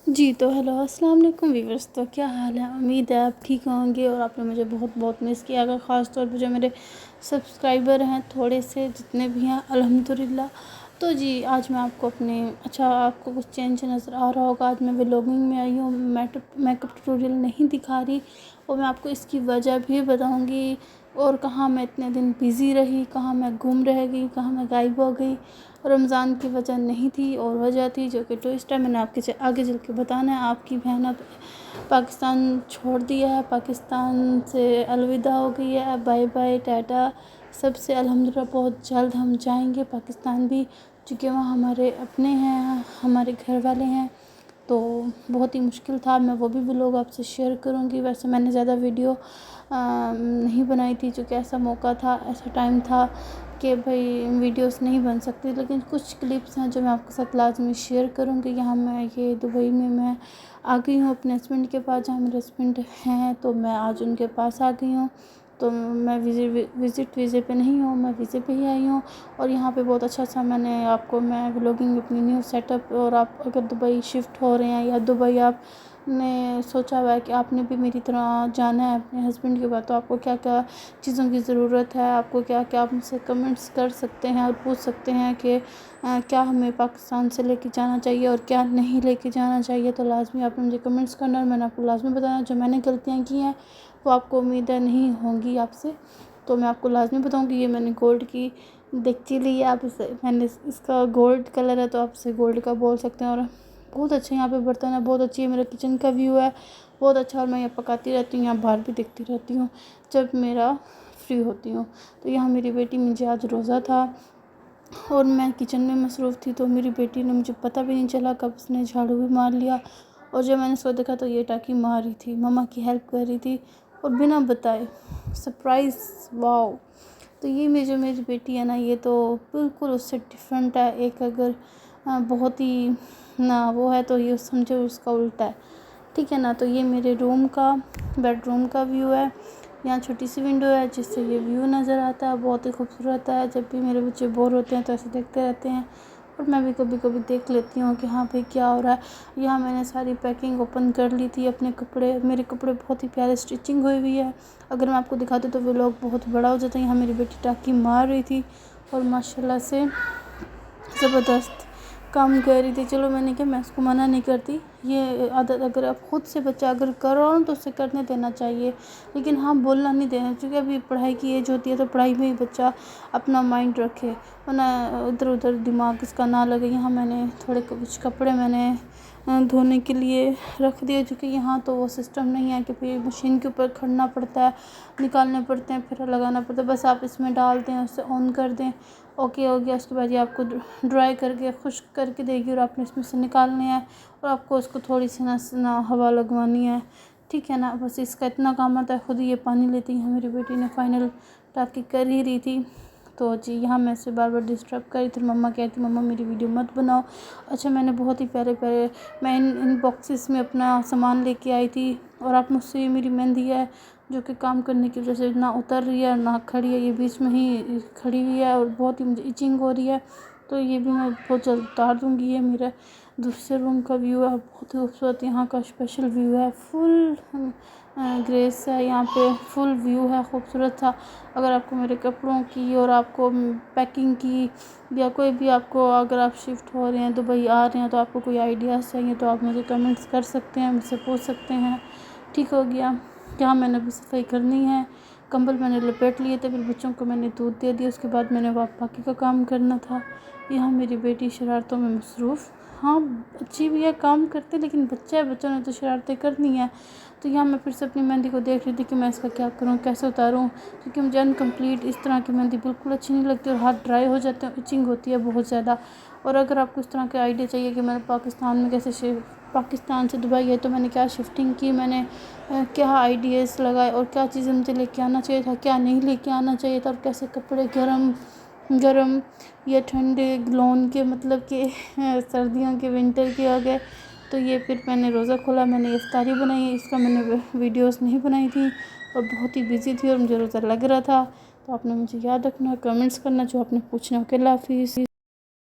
جی تو ہیلو السلام علیکم ویورس، تو کیا حال ہے؟ امید ہے آپ ٹھیک ہوں گے اور آپ نے مجھے بہت بہت مس کیا گا، خاص طور پہ جو میرے سبسکرائبر ہیں تھوڑے سے جتنے بھی ہیں الحمدللہ۔ تو جی آج میں آپ کو آپ کو کچھ چینج نظر آ رہا ہوگا۔ آج میں ولاگنگ میں آئی ہوں، میک اپ ٹیوٹوریل نہیں دکھا رہی، اور میں آپ کو اس کی وجہ بھی بتاؤں گی، اور کہاں میں اتنے دن بیزی رہی، کہاں میں گم رہ گئی، کہاں میں غائب ہو گئی۔ رمضان کی وجہ نہیں تھی اور وجہ تھی جو کہ ٹوسٹ ہے، میں نے آپ کے آگے چل کے بتانا ہے۔ آپ کی بہن اب پاکستان چھوڑ دیا ہے، پاکستان سے الوداع ہو گئی ہے، بائے بائے ٹاٹا سب سے۔ الحمدللہ بہت جلد ہم جائیں گے پاکستان بھی، چونکہ وہاں ہمارے اپنے ہیں، ہمارے گھر والے ہیں، تو بہت ہی مشکل تھا۔ میں وہ بھی ولاگ آپ سے شیئر کروں گی۔ ویسے میں نے زیادہ ویڈیو نہیں بنائی تھی، چونکہ ایسا موقع تھا، ایسا ٹائم تھا کہ بھئی ویڈیوز نہیں بن سکتی، لیکن کچھ کلپس ہیں جو میں آپ کے ساتھ لازمی شیئر کروں گی۔ یہاں یہ دبئی میں آ گئی ہوں اپنے ہسبینڈ کے پاس، جہاں میرے ہسبینڈ ہیں، تو میں آج ان کے پاس آ گئی ہوں۔ تو میں ویزے پہ نہیں ہوں، میں ویزے پہ ہی آئی ہوں، اور یہاں پہ بہت اچھا میں ولاگنگ اپنی نیو سیٹ اپ، اور آپ اگر دبئی شفٹ ہو رہے ہیں یا دبئی آپ نے سوچا ہوا ہے کہ آپ نے بھی میری طرح جانا ہے اپنے ہسبینڈ کے بعد، تو آپ کو کیا کیا چیزوں کی ضرورت ہے، آپ کو کیا کیا، آپ مجھ سے کمنٹس کر سکتے ہیں اور پوچھ سکتے ہیں کہ کیا ہمیں پاکستان سے لے کے جانا چاہیے اور کیا نہیں لے کے جانا چاہیے۔ تو لازمی آپ نے مجھے کمنٹس کرنا، اور میں نے آپ کو لازمی بتانا جو میں نے غلطیاں کی ہیں وہ آپ کو امید ہے نہیں ہوں گی آپ سے، تو میں آپ کو لازمی بتاؤں گی۔ یہ میں نے گولڈ کی دیکھتی لی ہے، آپ اسے اس کا گولڈ کلر ہے تو آپ اسے گولڈ کا بول سکتے ہیں، اور بہت اچھے یہاں پہ برتن ہے، بہت اچھی ہے، میرا کچن کا ویو ہے بہت اچھا، اور میں یہاں پکاتی رہتی ہوں، یہاں باہر بھی دیکھتی رہتی ہوں جب میرا فری ہوتی ہوں۔ تو یہاں میری بیٹی، مجھے آج روزہ تھا اور میں کچن میں مصروف تھی، تو میری بیٹی نے، مجھے پتہ بھی نہیں چلا کب اس نے جھاڑو بھی مار لیا، اور جب میں نے اس کو دیکھا تو یہ ٹاکی مار رہی تھی، مما کی ہیلپ کر رہی تھی، اور بنا بتائے سرپرائز، واو۔ تو یہ جو میری بیٹی ہے نا، یہ تو بالکل اس سے ڈیفرنٹ ہے۔ ایک اگر بہت ہی وہ ہے تو یہ سمجھو اس کا الٹا ہے، ٹھیک ہے نا۔ تو یہ میرے بیڈ روم کا ویو ہے، یہاں چھوٹی سی ونڈو ہے جس سے یہ ویو نظر آتا ہے، بہت ہی خوبصورت ہے۔ جب بھی میرے بچے بور ہوتے ہیں تو ایسے دیکھتے رہتے ہیں، اور میں بھی کبھی کبھی دیکھ لیتی ہوں کہ ہاں بھئی کیا ہو رہا ہے۔ یہاں میں نے ساری پیکنگ اوپن کر لی تھی، اپنے میرے کپڑے بہت ہی پیارے اسٹچنگ ہوئی ہوئی ہے، اگر میں آپ کو دکھاتی تو ولاگ بہت بڑا ہو جاتا ہے۔ یہاں میری بیٹی ٹاکی مار رہی تھی اور ماشاءاللہ سے زبردست کام کر رہی تھی۔ چلو میں نے کہا میں اس کو منع نہیں کرتی، یہ عادت اگر آپ خود سے بچہ اگر کر رہا ہوں تو اسے کرنے دینا چاہیے، لیکن ہاں بولنا نہیں دینا، کیونکہ ابھی پڑھائی کی ایج ہوتی ہے تو پڑھائی میں ہی بچہ اپنا مائنڈ رکھے، ورنہ ادھر ادھر دماغ اس کا نہ لگے۔ یہاں میں نے تھوڑے کچھ کپڑے میں نے دھونے کے لیے رکھ دیے، چونکہ یہاں تو وہ سسٹم نہیں ہے کہ پھر مشین کے اوپر کھڑنا پڑتا ہے، نکالنے پڑتے ہیں، پھر لگانا پڑتا ہے، بس آپ اس میں ڈال دیں، اسے آن کر دیں، اوکے ہو گیا۔ اس کے بعد یہ آپ کو ڈرائی کر کے خشک کر کے دے گی، اور آپ نے اس میں سے نکالنے ہیں، اور آپ کو اس کو تھوڑی سی نا ہوا لگوانی ہے، ٹھیک ہے نا۔ بس اس کا اتنا کام آتا ہے، خود ہی یہ پانی لیتی ہے۔ میری بیٹی نے فائنل ٹاکی کر ہی رہی تھی، تو جی یہاں میں سے بار بار ڈسٹرب کر رہی تھی، مما کہتی مما میری ویڈیو مت بناؤ۔ اچھا میں نے بہت ہی پیارے میں ان باکسز میں اپنا سامان لے کے آئی تھی، اور آپ مجھ سے، یہ میری مہندی ہے جو کہ کام کرنے کی وجہ سے نہ اتر رہی ہے نہ کھڑی ہے، یہ بیچ میں ہی کھڑی ہوئی ہے، اور بہت ہی مجھے ایچنگ ہو رہی ہے، تو یہ بھی میں بہت جلد اتار دوں گی۔ یہ میرا دوسرے روم کا ویو ہے، بہت ہی خوبصورت یہاں کا اسپیشل ویو ہے، فل گریس ہے یہاں پہ، فل ویو ہے خوبصورت تھا۔ اگر آپ کو میرے کپڑوں کی اور آپ کو پیکنگ کی یا کوئی بھی آپ کو، اگر آپ شفٹ ہو رہے ہیں دبئی آ رہے ہیں تو آپ کو کوئی آئیڈیاز چاہیے تو آپ مجھے کمنٹس کر سکتے ہیں، مجھ سے پوچھ سکتے ہیں، ٹھیک ہو گیا۔ یہاں میں نے بھی صفائی کرنی ہے، کمبل میں نے لپیٹ لیے تھے، پھر بچوں کو میں نے دودھ دے دیا، اس کے بعد میں نے باقی کا کام کرنا تھا۔ یہاں میری بیٹی شرارتوں میں مصروف، ہاں اچھی بھی ہے، کام کرتے، لیکن بچہ ہے، بچوں نے تو شرارتیں کرنی ہیں۔ تو یہاں میں پھر سے اپنی مہندی کو دیکھ رہی تھی کہ میں اس کا کیا کروں، کیسے اتاروں، کیونکہ مجھے انکمپلیٹ اس طرح کی مہندی بالکل اچھی نہیں لگتی، اور ہاتھ ڈرائی ہو جاتے ہیں، ایچنگ ہوتی ہے بہت زیادہ۔ اور اگر آپ کو اس طرح کے آئیڈیا چاہیے کہ میں پاکستان میں کیسے پاکستان سے دبئی ہے تو میں نے کیا شفٹنگ کی، میں نے کیا آئیڈیاز لگائے، اور کیا چیزیں مجھے لے کے آنا چاہیے تھا، کیا نہیں لے کے آنا چاہیے تھا، اور کیسے کپڑے گرم یا ٹھنڈے لون کے، مطلب کہ سردیوں کے، ونٹر کے ہو گئے، تو یہ پھر میں نے روزہ کھولا، میں نے افطاری بنائی، اس کا میں نے ویڈیوز نہیں بنائی تھی، اور بہت ہی بزی تھی اور مجھے روزہ لگ رہا تھا۔ تو آپ نے مجھے یاد رکھنا، کمنٹس کرنا جو آپ نے پوچھنا۔ اوکے، اللہ حافظ۔